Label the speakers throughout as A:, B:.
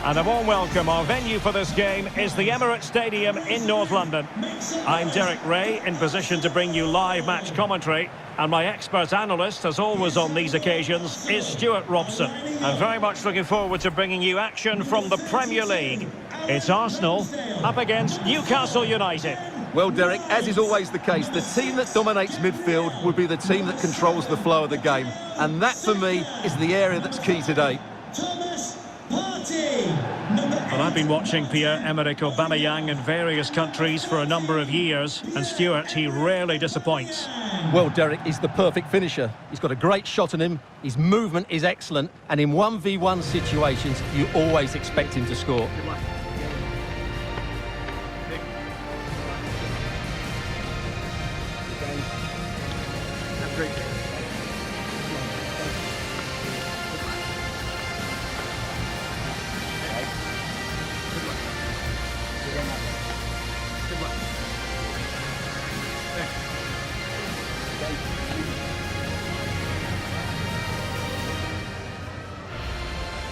A: And a warm welcome. Our venue for this game is the Emirates Stadium in North London. I'm Derek Ray, in position to bring you live match commentary. And my expert analyst, as always on these occasions, is Stuart Robson. I'm very much looking forward to bringing you action from the Premier League. It's Arsenal up against Newcastle United.
B: Well, Derek, as is always the case, the team that dominates midfield will be the team that controls the flow of the game. And that, for me, is the area that's key today.
A: Well, I've been watching Pierre-Emerick Aubameyang in various countries for a number of years, and Stuart, he rarely disappoints.
B: Well, Derek, he's the perfect finisher. He's got a great shot on him, his movement is excellent, and in 1v1 situations, you always expect him to score.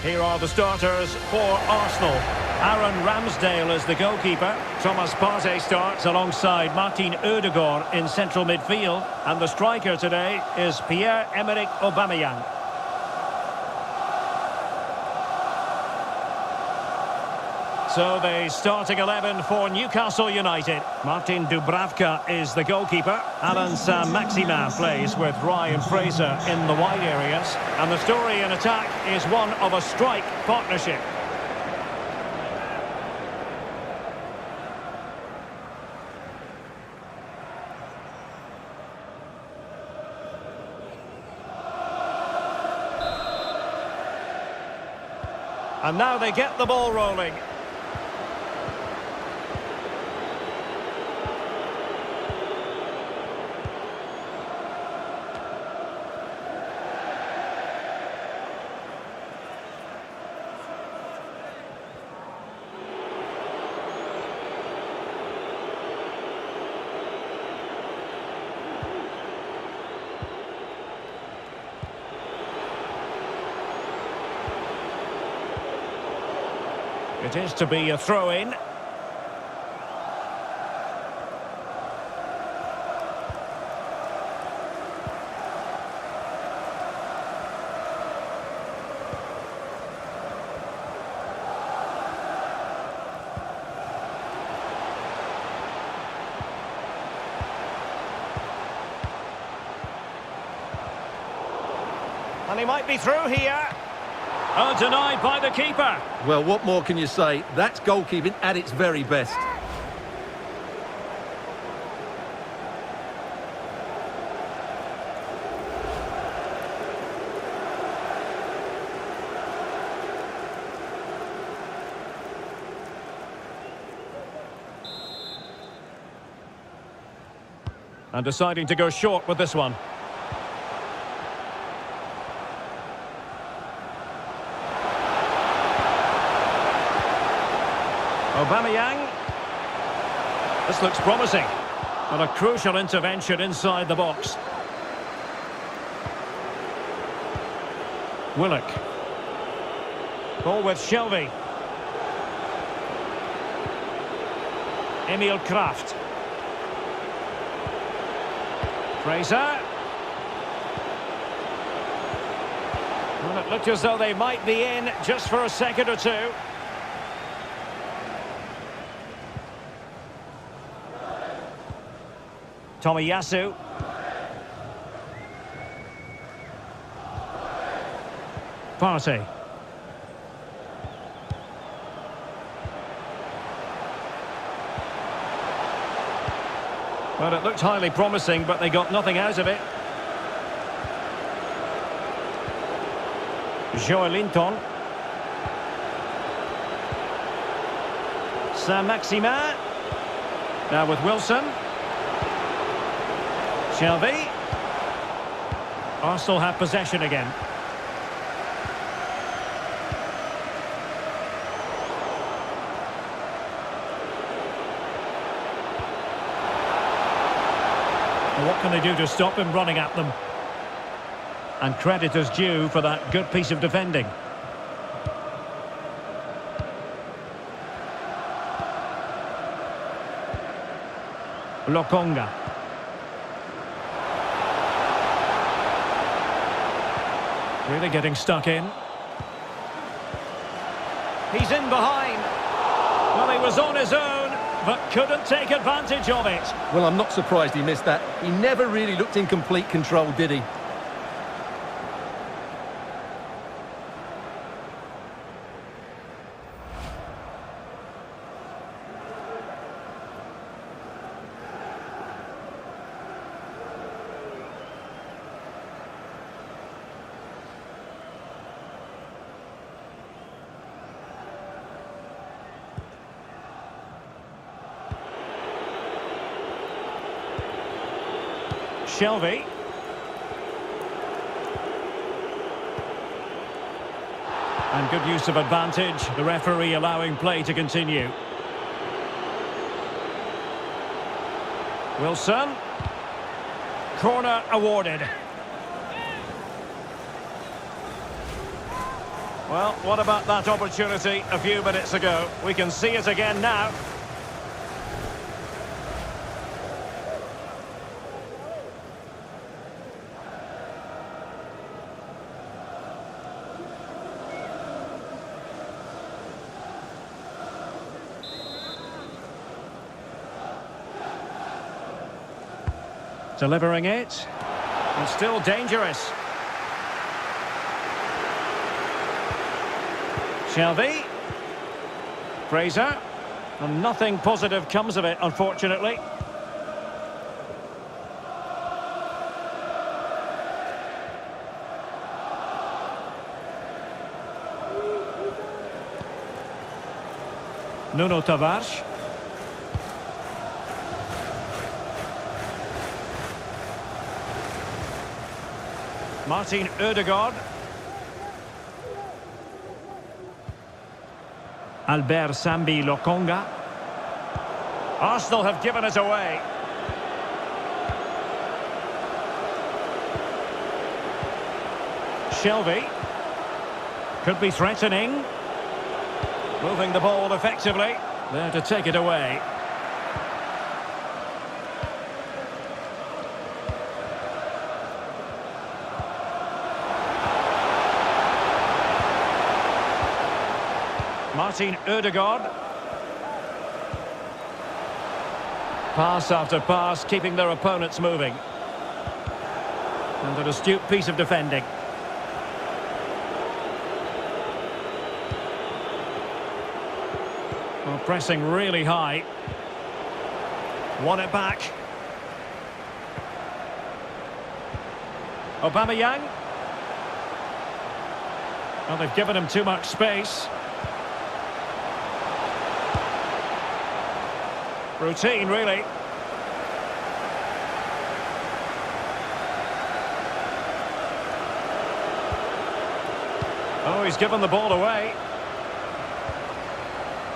A: Here are the starters for Arsenal. Aaron Ramsdale is the goalkeeper. Thomas Partey starts alongside Martin Ødegaard in central midfield. And the striker today is Pierre-Emerick Aubameyang. So the starting 11 for Newcastle United. Martin Dubravka is the goalkeeper. Alan Saint-Maximin plays with Ryan Fraser in the wide areas. And the story in attack is one of a strike partnership. And now they get the ball rolling. It is to be a throw-in. And he might be through here. Oh, denied by the keeper.
B: Well, what more can you say? That's goalkeeping at its very best.
A: And deciding to go short with this one. Aubameyang. This looks promising. And a crucial intervention inside the box. Willock. Ball with Shelvey. Emil Kraft. Fraser. Well, it looked as though they might be in just for a second or two. Tomiyasu. Partey. Well, it looked highly promising, but they got nothing out of it. Joelinton. Saint-Maximin. Now with Wilson. Shelvey. Arsenal have possession again. What can they do to stop him running at them? And credit is due for that good piece of defending. Lokonga. Really getting stuck in. He's in behind. Well, he was on his own, but couldn't take advantage of it.
B: Well, I'm not surprised he missed that. He never really looked in complete control, did he?
A: Shelvey. And good use of advantage. The referee allowing play to continue. Wilson. Corner awarded. Well, what about that opportunity a few minutes ago? We can see it again now. Delivering it. And still dangerous. Shelvey. Fraser. And nothing positive comes of it, unfortunately. Nuno Tavares. Martin Ødegaard. Albert Sambi Lokonga. Arsenal have given it away. Shelvey. Could be threatening. Moving the ball effectively. There to take it away. Martin Ødegaard. Pass after pass, keeping their opponents moving. And an astute piece of defending. Well, pressing really high. Won it back. Aubameyang. Well, they've given him too much space. Routine, really. Oh, he's given the ball away.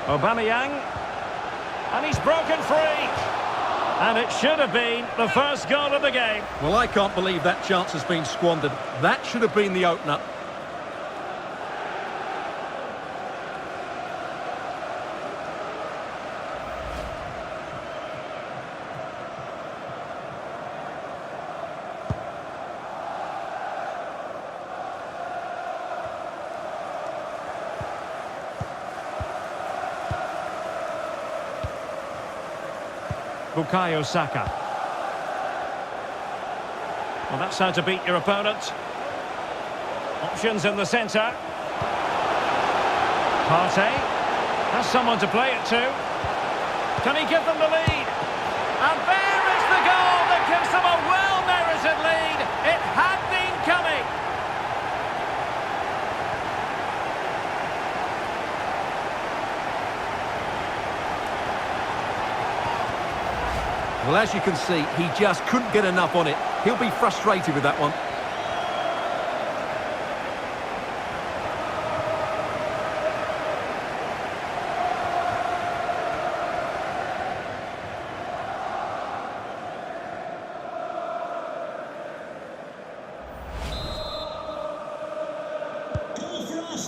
A: Aubameyang. And he's broken free. And it should have been the first goal of the game.
B: Well, I can't believe that chance has been squandered. That should have been the opener.
A: Bukayo Saka. Well, that's how to beat your opponent. Options in the centre. Partey has someone to play it to. Can he give them the lead? And there is the goal that gives them a well-merited lead. It had been coming.
B: Well, as you can see, he just couldn't get enough on it. He'll be frustrated with that one.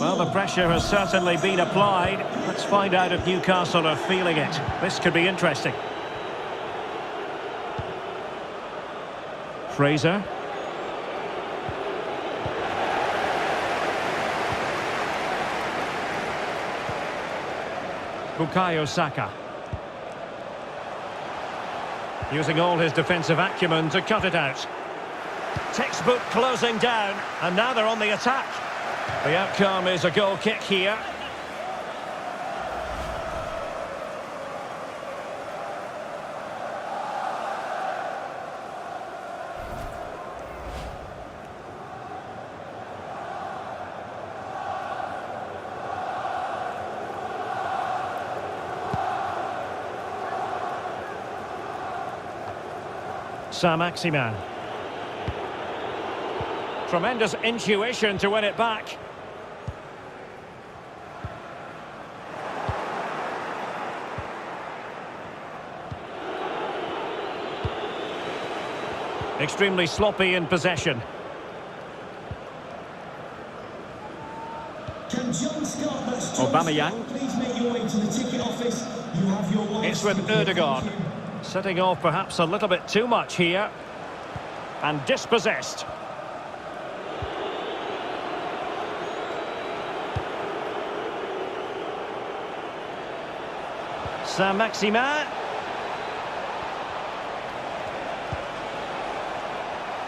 A: Well, the pressure has certainly been applied. Let's find out if Newcastle are feeling it. This could be interesting. Fraser. Bukayo Saka. Using all his defensive acumen to cut it out. Textbook closing down, and now they're on the attack. The outcome is a goal kick here. Saint-Maximin. Tremendous intuition to win it back. Extremely sloppy in possession. Aubameyang.
C: Please make your way to the ticket office. You have your
A: It's with Ødegaard. Setting off perhaps a little bit too much here. And dispossessed. Saint-Maximin.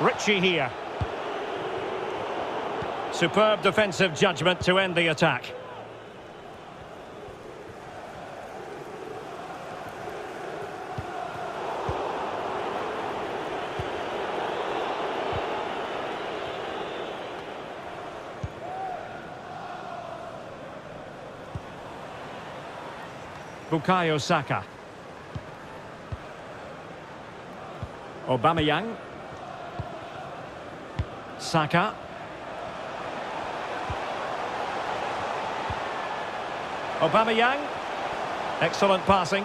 A: Ritchie here. Superb defensive judgment to end the attack. Bukayo Saka. Aubameyang. Saka. Aubameyang. Excellent passing.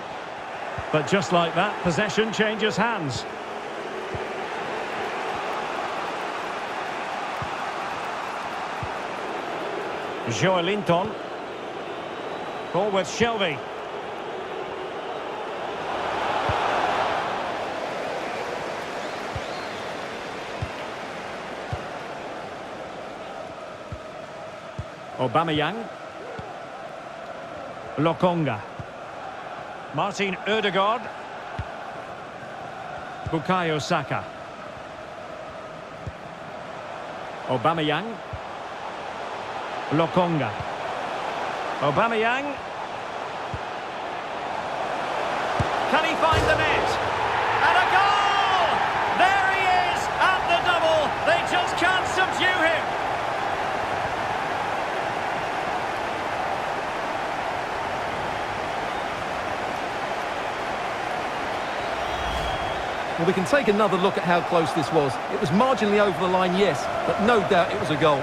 A: But just like that, possession changes hands. Joelinton. Ball with Shelby. Aubameyang. Lokonga. Martin Ødegaard. Bukayo Saka. Aubameyang. Lokonga. Aubameyang. Can he find the net? And a goal! There he is at the double. They just can't subdue him.
B: Well, we can take another look at how close this was. It was marginally over the line, yes, but no doubt it was a goal.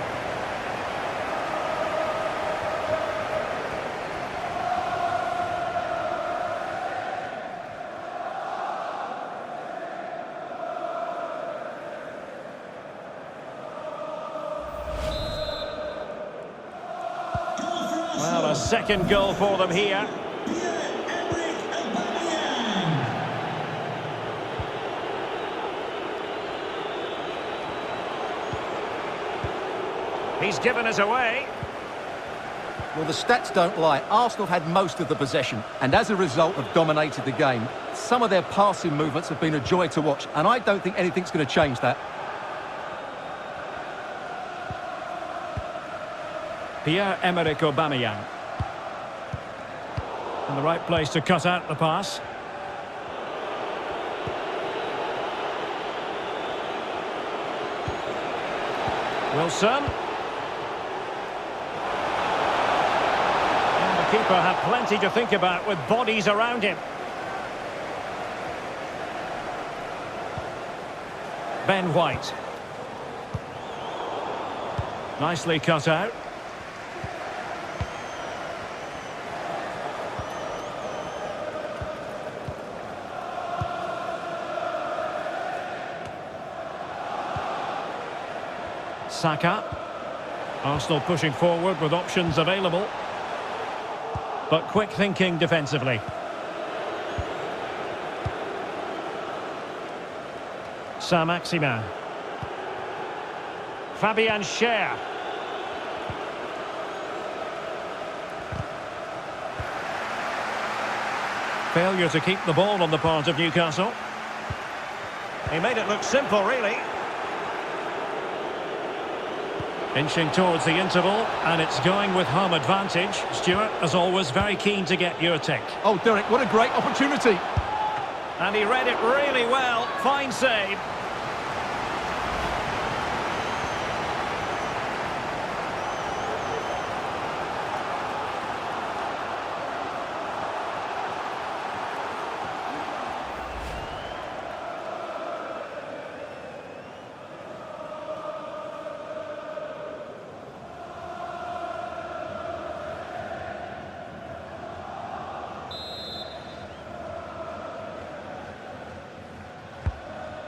A: Well, a second goal for them here. He's given us away.
B: Well, the stats don't lie. Arsenal had most of the possession and as a result have dominated the game. Some of their passing movements have been a joy to watch and I don't think anything's going to change that.
A: Pierre-Emerick Aubameyang. In the right place to cut out the pass. Wilson. The keeper had plenty to think about with bodies around him. Ben White. Nicely cut out. Saka. Arsenal pushing forward with options available. But quick thinking defensively. Saint-Maximin. Fabian Schär. Failure to keep the ball on the part of Newcastle. He made it look simple, really. Inching towards the interval, and it's going with home advantage. Stuart, as always, very keen to get your take.
B: Oh, Derek, what a great opportunity.
A: And he read it really well. Fine save.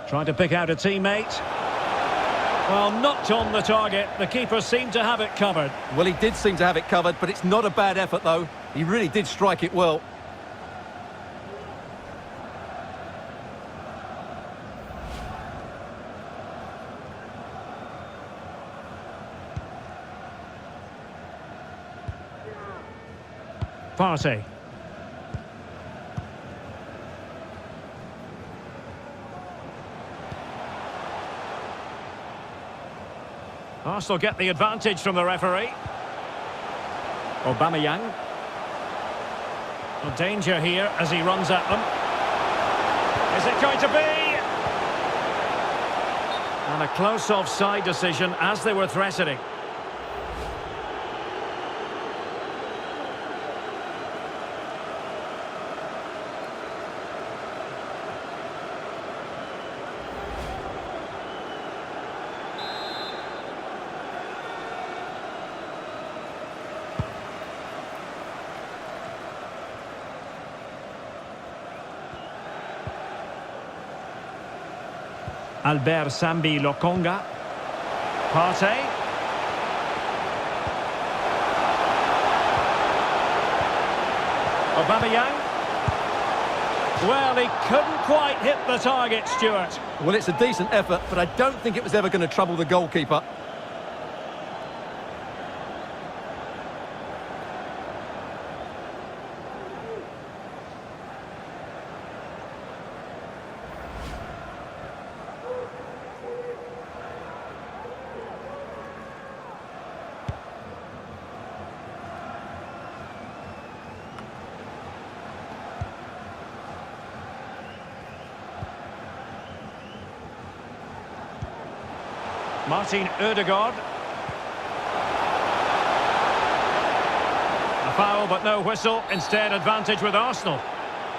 A: Trying to pick out a teammate. Well, knocked on the target. The keeper seemed to have it covered.
B: Well, he did seem to have it covered, but it's not a bad effort, though. He really did strike it well.
A: Partey. Arsenal get the advantage from the referee. Aubameyang. Well, danger here as he runs at them. Is it going to be? And a close offside decision as they were threatening. Albert Sambi Lokonga. Partey. Aubameyang. Well, he couldn't quite hit the target, Stuart.
B: Well, it's a decent effort, but I don't think it was ever going to trouble the goalkeeper.
A: Martin Ødegaard. A foul but no whistle, instead advantage with Arsenal.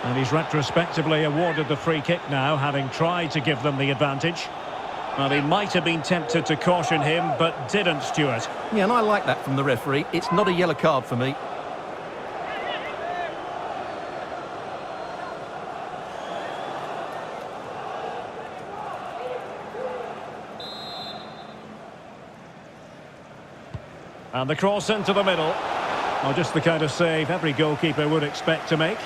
A: And he's retrospectively awarded the free kick now, having tried to give them the advantage. Well, he might have been tempted to caution him, but didn't, Stuart.
B: Yeah, and I like that from the referee. It's not a yellow card for me.
A: And the cross into the middle. Well, just the kind of save every goalkeeper would expect to make.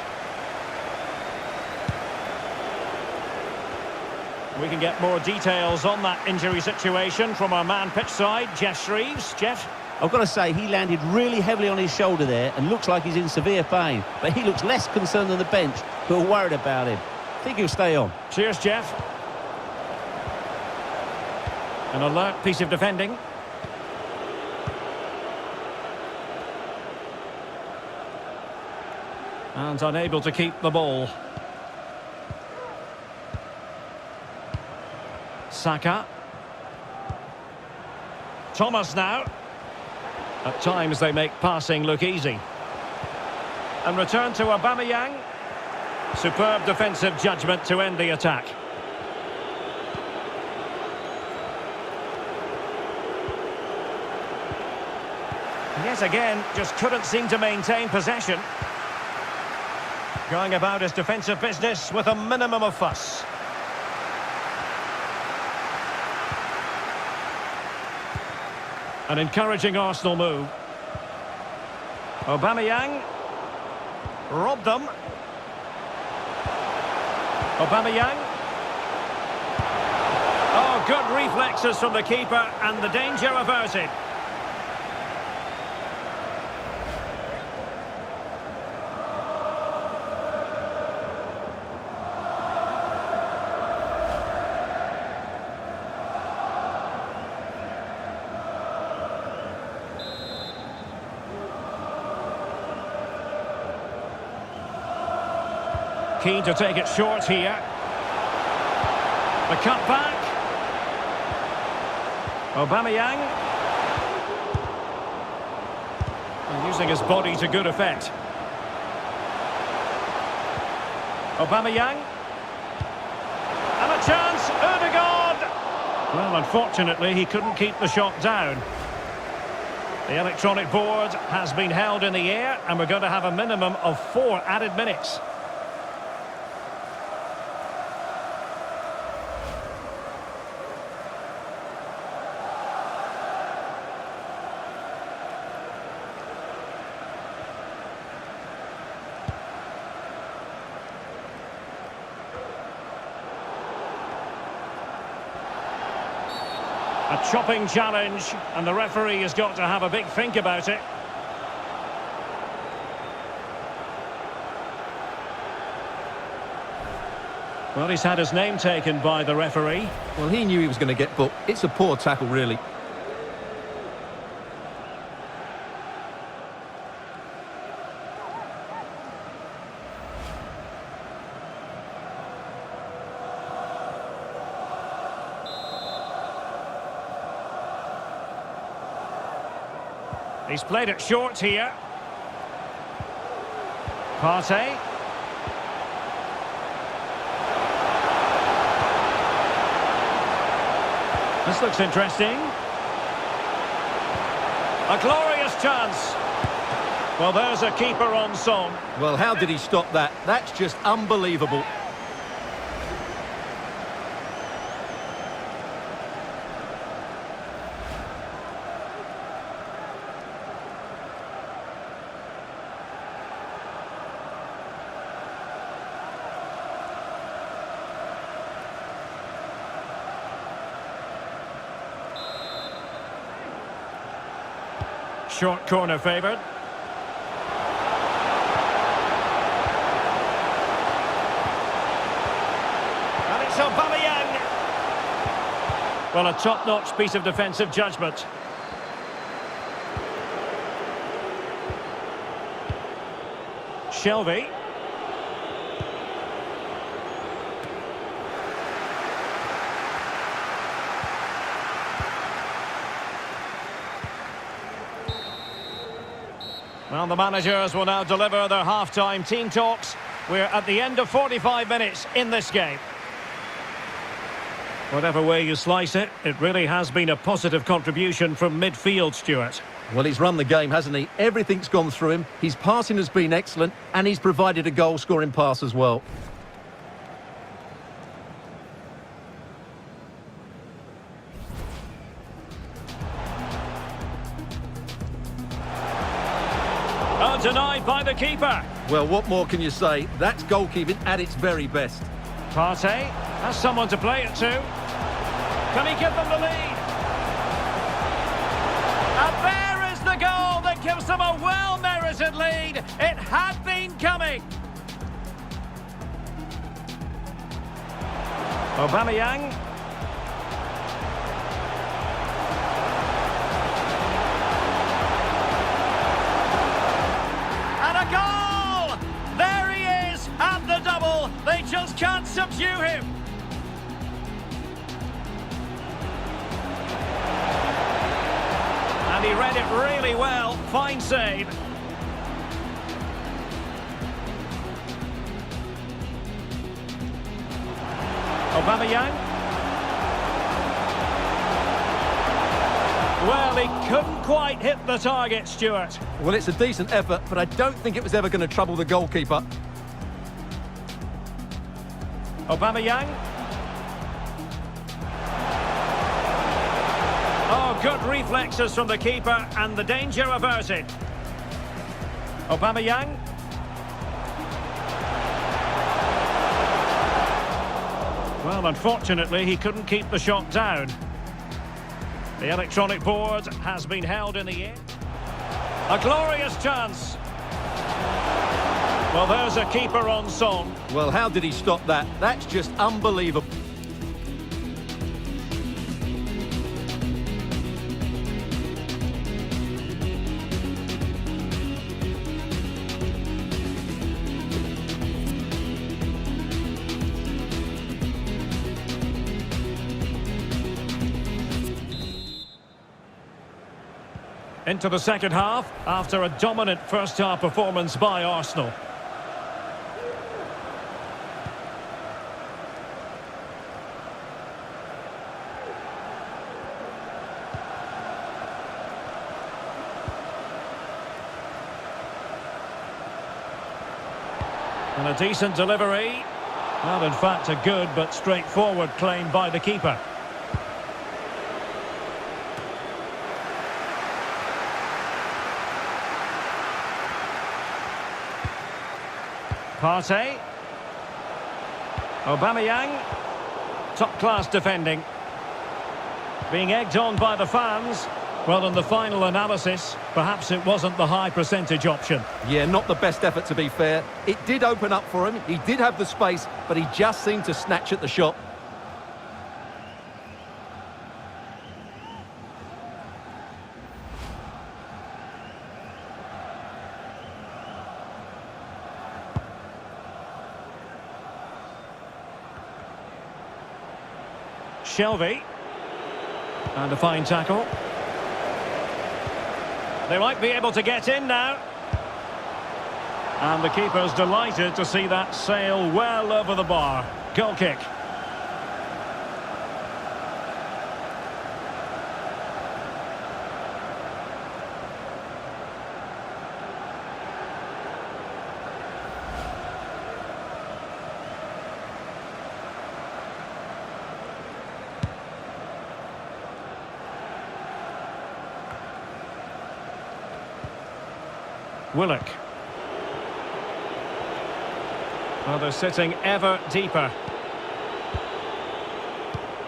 A: We can get more details on that injury situation from our man pitch side, Jeff Shreves. Jeff?
D: I've got to say, he landed really heavily on his shoulder there and looks like he's in severe pain. But he looks less concerned than the bench, who are worried about him. I think he'll stay on.
A: Cheers, Jeff. An alert piece of defending. And unable to keep the ball. Saka. Thomas now. At times they make passing look easy. And return to Aubameyang. Superb defensive judgment to end the attack. Yet again, just couldn't seem to maintain possession. Going about his defensive business with a minimum of fuss. An encouraging Arsenal move. Aubameyang. Robbed them. Aubameyang. Oh, good reflexes from the keeper and the danger averted. Keen to take it short here. The cut back. Aubameyang. And using his body to good effect. Aubameyang. And a chance. Odegaard. Well, unfortunately, he couldn't keep the shot down. The electronic board has been held in the air, and we're going to have a minimum of 4 added minutes. A chopping challenge, and the referee has got to have a big think about it. Well, he's had his name taken by the referee.
B: Well, he knew he was going to get booked. It's a poor tackle, really.
A: He's played it short here. Partey. This looks interesting. A glorious chance. Well, there's a keeper on song.
B: Well, how did he stop that? That's just unbelievable.
A: Short corner favoured. And it's Aubameyang. Well, a top-notch piece of defensive judgment. Shelvey. Well, the managers will now deliver their half-time team talks. We're at the end of 45 minutes in this game. Whatever way you slice it, it really has been a positive contribution from midfield, Stuart.
B: Well, he's run the game, hasn't he? Everything's gone through him. His passing has been excellent, and he's provided a goal-scoring pass as well.
A: Denied by the keeper.
B: Well, what more can you say? That's goalkeeping at its very best.
A: Partey has someone to play it to. Can he give them the lead? And there is the goal that gives them a well-merited lead. It had been coming. Aubameyang. Goal! There he is at the double. They just can't subdue him. And he read it really well. Fine save. Aubameyang. Well, he couldn't quite hit the target, Stuart.
B: Well, it's a decent effort, but I don't think it was ever going to trouble the goalkeeper.
A: Aubameyang. Oh, good reflexes from the keeper and the danger averted. Aubameyang. Well, unfortunately, he couldn't keep the shot down. The electronic board has been held in the air. A glorious chance. Well, there's a keeper on song.
B: Well, how did he stop that? That's just unbelievable.
A: Into the second half, after a dominant first-half performance by Arsenal. And a decent delivery. Well, in fact, a good but straightforward claim by the keeper. Partey. Aubameyang. Top-class defending. Being egged on by the fans. Well, in the final analysis, perhaps it wasn't the high percentage option.
B: Yeah, not the best effort, to be fair. It did open up for him. He did have the space, but he just seemed to snatch at the shot.
A: Shelvey. And a fine tackle. They might be able to get in now. And the keeper's delighted to see that sail well over the bar. Goal kick. Willock. Well, they're sitting ever deeper.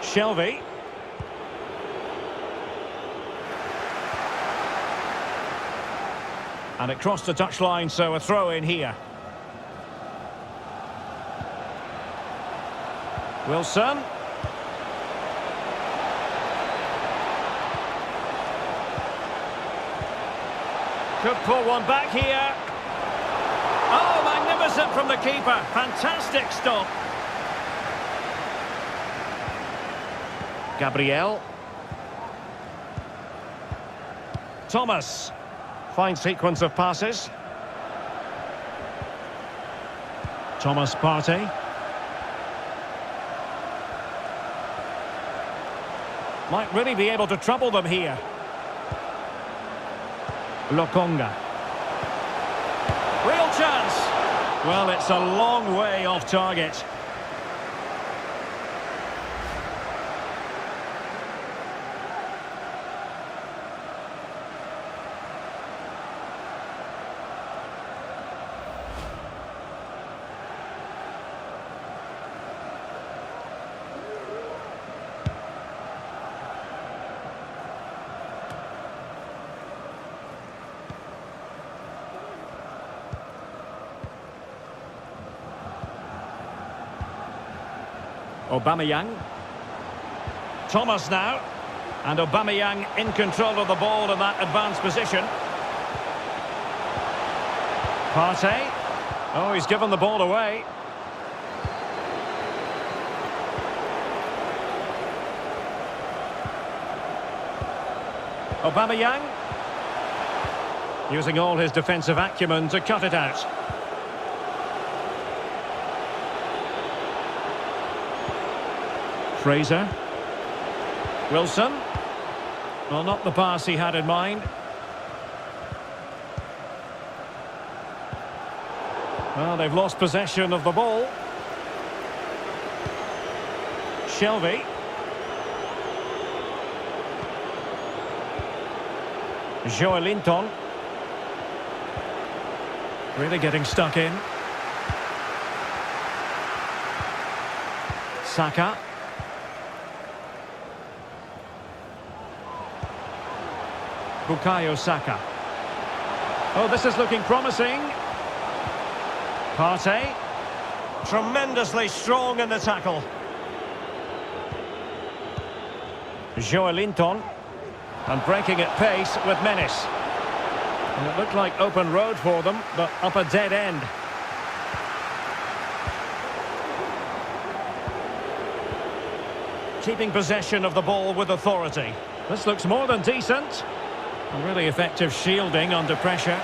A: Shelvey. And it crossed the touchline, so a throw in here. Wilson. Could pull one back here. Oh, magnificent from the keeper. Fantastic stop. Gabriel. Thomas. Fine sequence of passes. Thomas Partey. Might really be able to trouble them here. Lokonga. Real chance. Well, it's a long way off target. Aubameyang. Thomas now. And Aubameyang in control of the ball in that advanced position. Partey. Oh, he's given the ball away. Aubameyang. Using all his defensive acumen to cut it out. Fraser. Wilson. Well, not the pass he had in mind. Well, they've lost possession of the ball. Shelvey. Joelinton. Really getting stuck in. Saka. Bukayo Saka. Oh, this is looking promising. Partey. Tremendously strong in the tackle. Joelinton. And breaking at pace with menace. And it looked like open road for them, but up a dead end. Keeping possession of the ball with authority. This looks more than decent. A really effective shielding under pressure.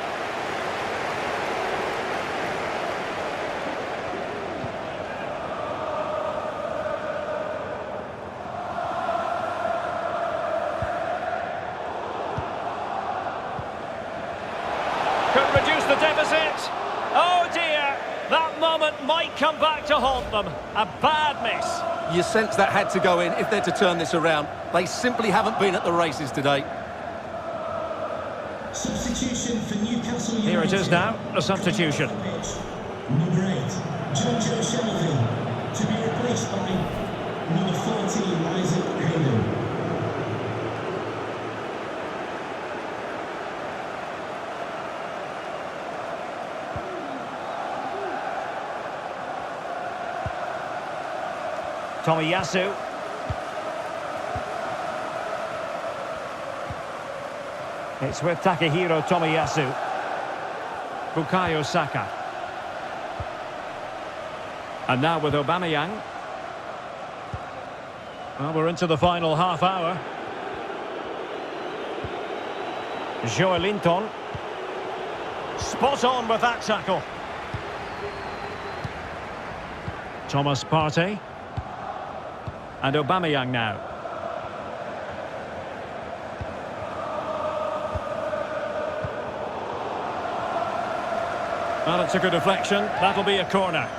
A: Could reduce the deficit. Oh dear, that moment might come back to haunt them. A bad miss.
B: You sense that had to go in if they're to turn this around. They simply haven't been at the races today.
C: Substitution for Newcastle United.
A: Here it is now, a substitution.
C: Number 8, Jojo Shelby, to be replaced by number 14, Isaac Hayden.
A: Tomiyasu. It's with Takehiro Tomiyasu. Bukayo Saka. And now with Aubameyang. Well, we're into the final half hour. Joelinton. Spot on with that tackle. Thomas Partey. And Aubameyang now. Well, it's a good deflection. That'll be a corner.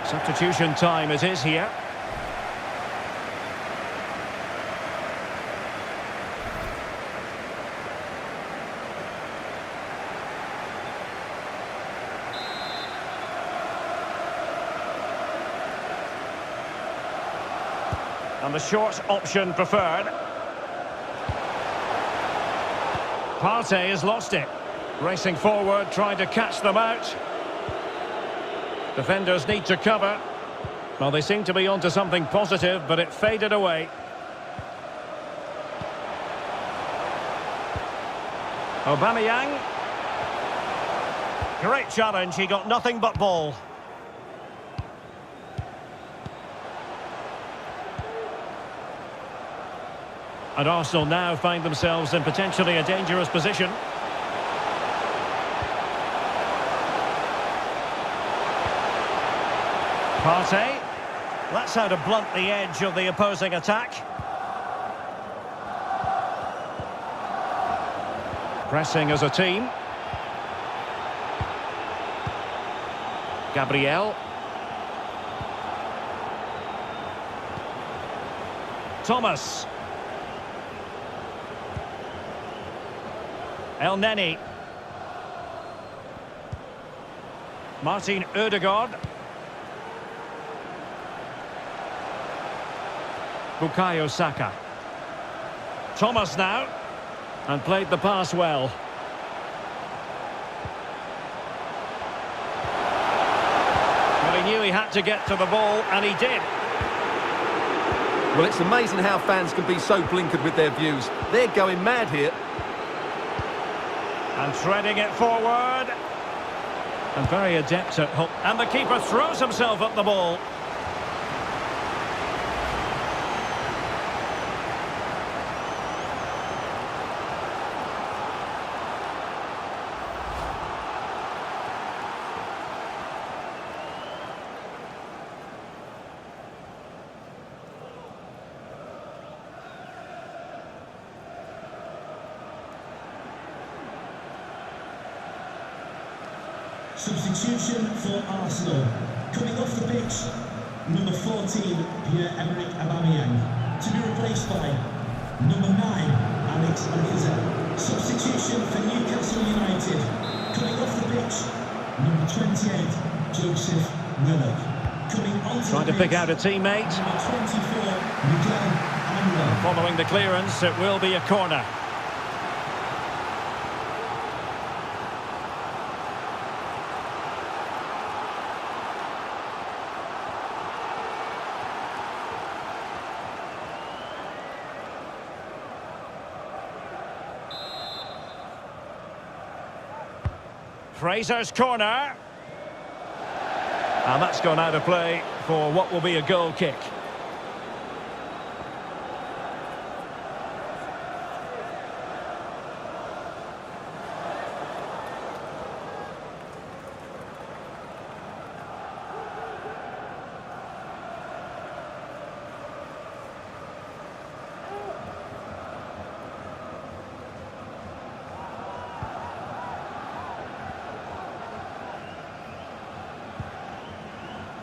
A: Substitution time it is here. And the short option preferred. Partey has lost it. Racing forward, trying to catch them out. Defenders need to cover. Well, they seem to be onto something positive, but it faded away. Aubameyang. Great challenge, he got nothing but ball. And Arsenal now find themselves in potentially a dangerous position. Partey. That's how to blunt the edge of the opposing attack. Pressing as a team. Gabriel. Thomas. El Neni. Martin Ødegaard. Bukayo Saka. Thomas now. And played the pass well. Well, he knew he had to get to the ball, and he did.
B: Well, it's amazing how fans can be so blinkered with their views. They're going mad here.
A: And threading it forward. And very adept at hook. And the keeper throws himself at the ball.
C: Substitution for Arsenal. Coming off the pitch, number 14, Pierre-Emerick Aubameyang. To be replaced by number 9, Alex Lacazette. Substitution for Newcastle United. Coming off the pitch, number 28, Joseph Willock. Coming on
A: Trying to pick out a teammate.
C: Number 24, Miguel Angel.
A: Following the clearance, it will be a corner. Fraser's corner. And that's gone out of play for what will be a goal kick.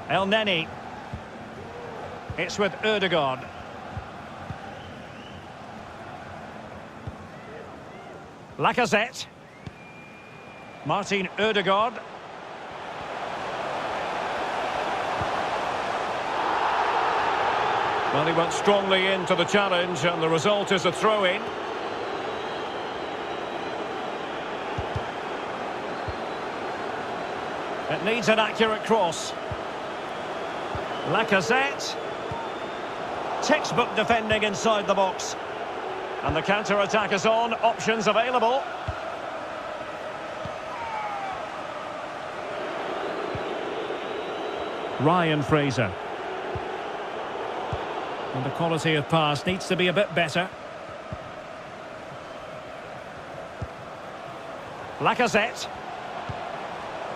A: El Neni. It's with Ødegaard. Lacazette. Martin Ødegaard. Well, he went strongly into the challenge, and the result is a throw-in. It needs an accurate cross. Lacazette. Textbook defending inside the box. And the counter-attack is on. Options available. Ryan Fraser. And the quality of pass needs to be a bit better. Lacazette.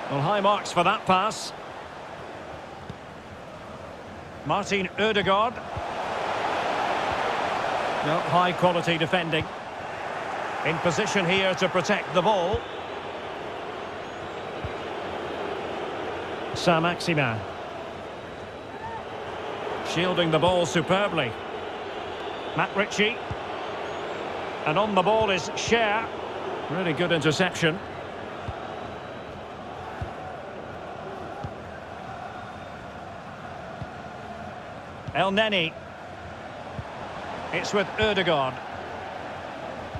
A: Well, high marks for that pass. Martin Ødegaard. No, high quality defending. In position here to protect the ball. Saint-Maximin. Shielding the ball superbly. Matt Ritchie. And on the ball is Cher. Really good interception. El Neni. It's with Ødegaard.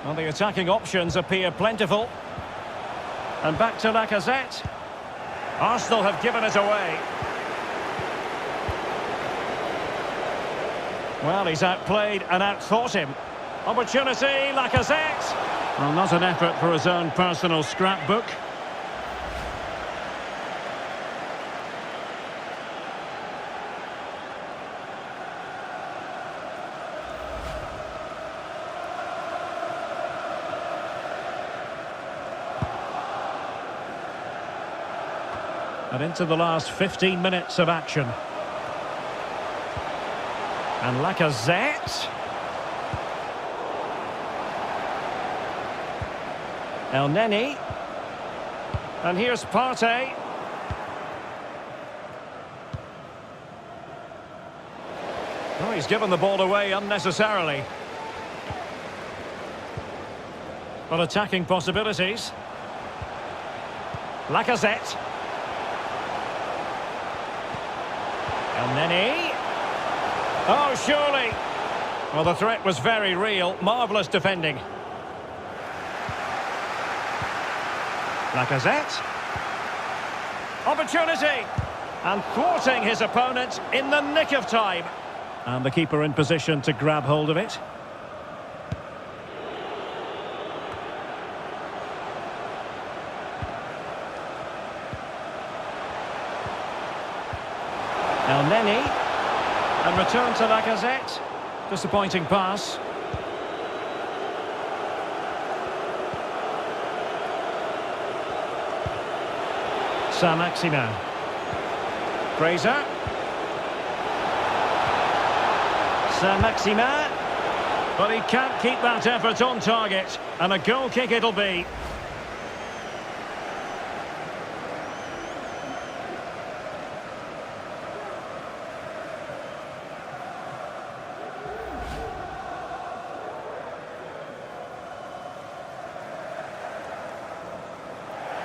A: Well, the attacking options appear plentiful. And back to Lacazette. Arsenal have given it away. Well, he's outplayed and outthought him. Opportunity, Lacazette. Well, not an effort for his own personal scrapbook. And into the last 15 minutes of action. And Lacazette. El Neni. And here's Partey. Oh, he's given the ball away unnecessarily. But attacking possibilities. Lacazette. El Neni. Oh, surely. Well, the threat was very real. Marvellous defending. Lacazette. Opportunity. And thwarting his opponent in the nick of time. And the keeper in position to grab hold of it. El Neni. And return to Lacazette. Disappointing pass. Saint-Maximin. Fraser. Saint-Maximin. But he can't keep that effort on target. And a goal kick it'll be.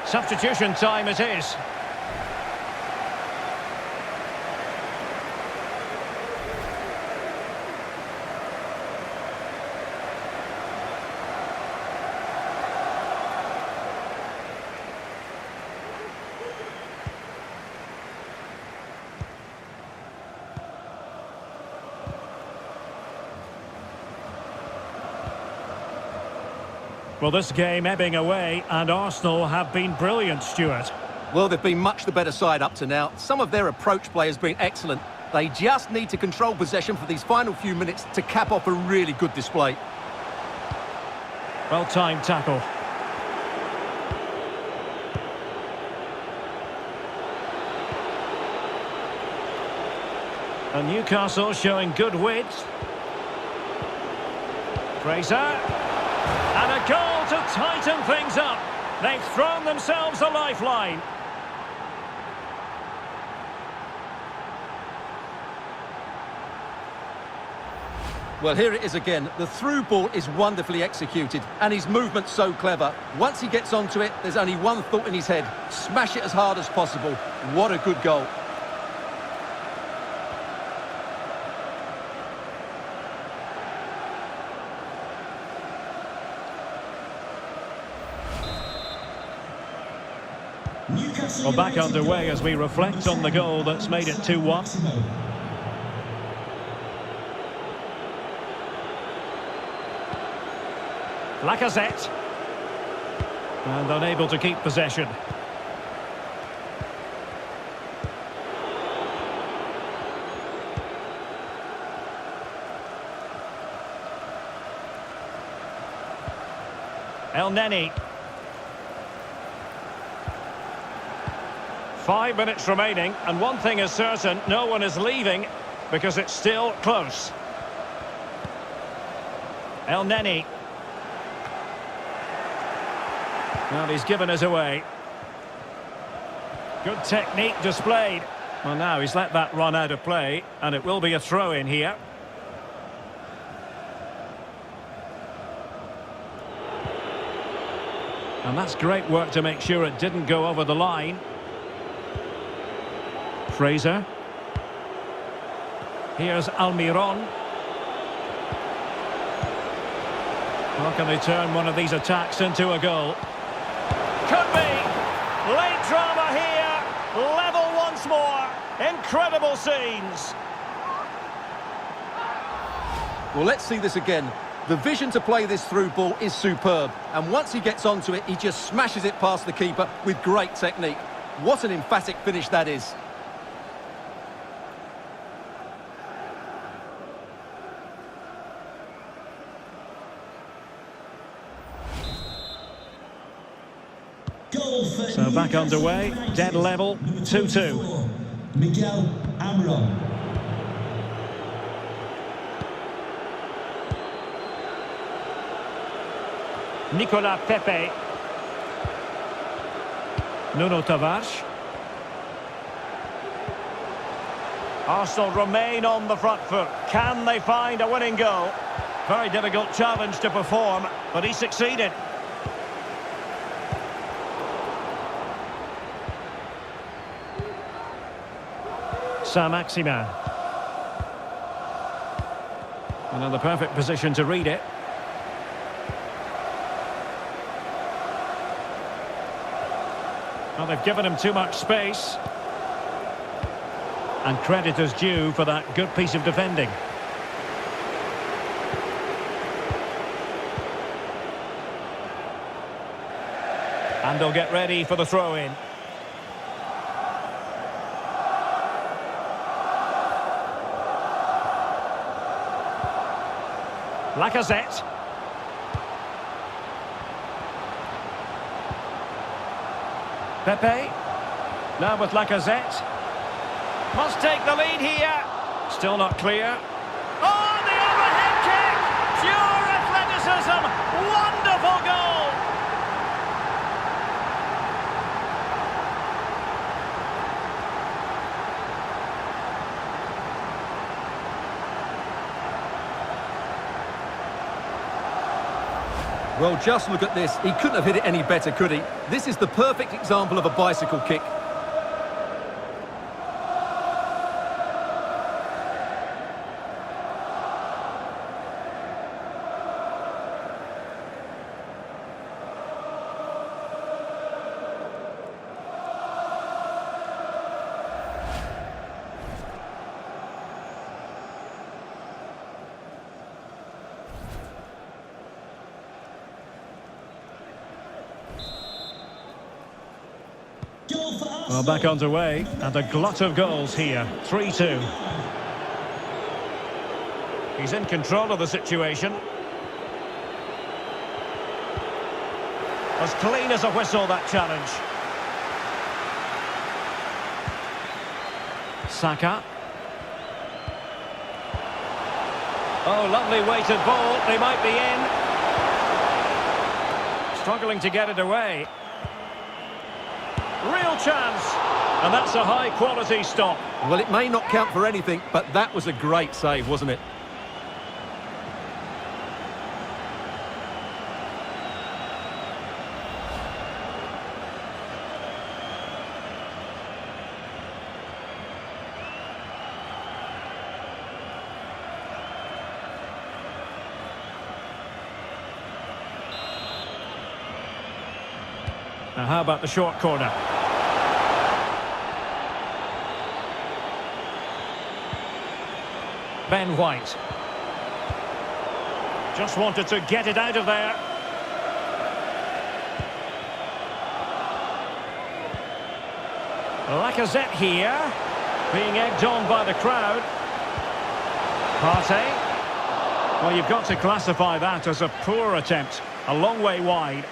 A: Substitution time it is. Well, this game ebbing away, and Arsenal have been brilliant, Stuart.
B: Well, they've been much the better side up to now. Some of their approach play has been excellent. They just need to control possession for these final few minutes to cap off a really good display.
A: Well-timed tackle. And Newcastle showing good width. Fraser. And a goal to tighten things up. They've thrown themselves a lifeline.
B: Well, here it is again. The through ball is wonderfully executed, and his movement's so clever. Once he gets onto it, there's only one thought in his head. Smash it as hard as possible. What a good goal.
A: Well, back underway as we reflect on the goal that's made it 2-1. Lacazette. And unable to keep possession. El Neni. 5 minutes remaining, and one thing is certain, no one is leaving because it's still close. El Neni. Well, he's given us away. Good technique displayed. Well, now he's let that run out of play, and it will be a throw-in here. And that's great work to make sure it didn't go over the line. Fraser. Here's Almiron. How can they turn one of these attacks into a goal? Could be! Late drama here! Level once more! Incredible scenes!
B: Well, let's see this again. The vision to play this through ball is superb, and once he gets onto it, he just smashes it past the keeper with great technique. What an emphatic finish that is.
A: So back underway, dead level, 2-2.
C: Miguel Amron.
A: Nicolas Pepe. Nuno Tavares. Arsenal remain on the front foot. Can they find a winning goal? Very difficult challenge to perform, but he succeeded. Saint-Maximin. Another perfect position to read it. Well, they've given him too much space. And credit is due for that good piece of defending. And they'll get ready for the throw-in. Lacazette. Pepe. Now with Lacazette. Must take the lead here. Still not clear. Oh, the overhead kick! Pure athleticism! Wonderful goal!
B: Well, just look at this. He couldn't have hit it any better, could he? This is the perfect example of a bicycle kick.
A: Well, back underway, and a glut of goals here. 3-2. He's in control of the situation. As clean as a whistle, that challenge. Saka. Oh, lovely weighted ball. They might be in. Struggling to get it away. Real chance, and that's a high-quality stop.
B: Well, it may not count for anything, but that was a great save, wasn't it?
A: Now, how about the short corner? Ben White. Just wanted to get it out of there. Lacazette here, being egged on by the crowd. Partey. Well, you've got to classify that as a poor attempt. A long way wide.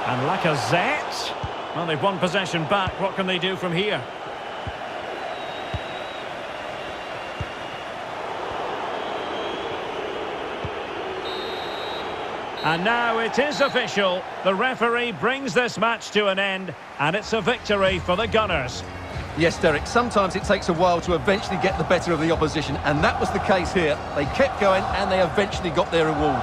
A: And Lacazette. Well, they've won possession back. What can they do from here? And now it is official. The referee brings this match to an end, and it's a victory for the Gunners.
B: Yes, Derek, sometimes it takes a while to eventually get the better of the opposition, and that was the case here. They kept going, and they eventually got their reward.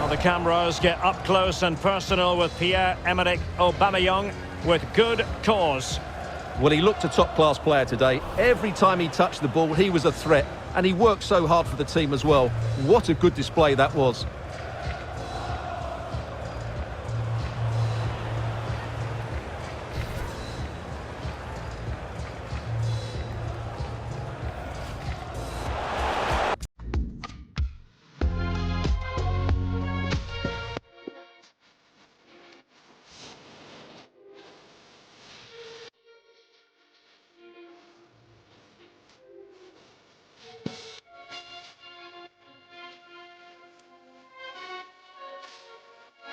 A: The cameras get up close and personal with Pierre-Emerick Aubameyang with good cause.
B: Well, he looked a top-class player today. Every time he touched the ball, he was a threat. And he worked so hard for the team as well. What a good display that was.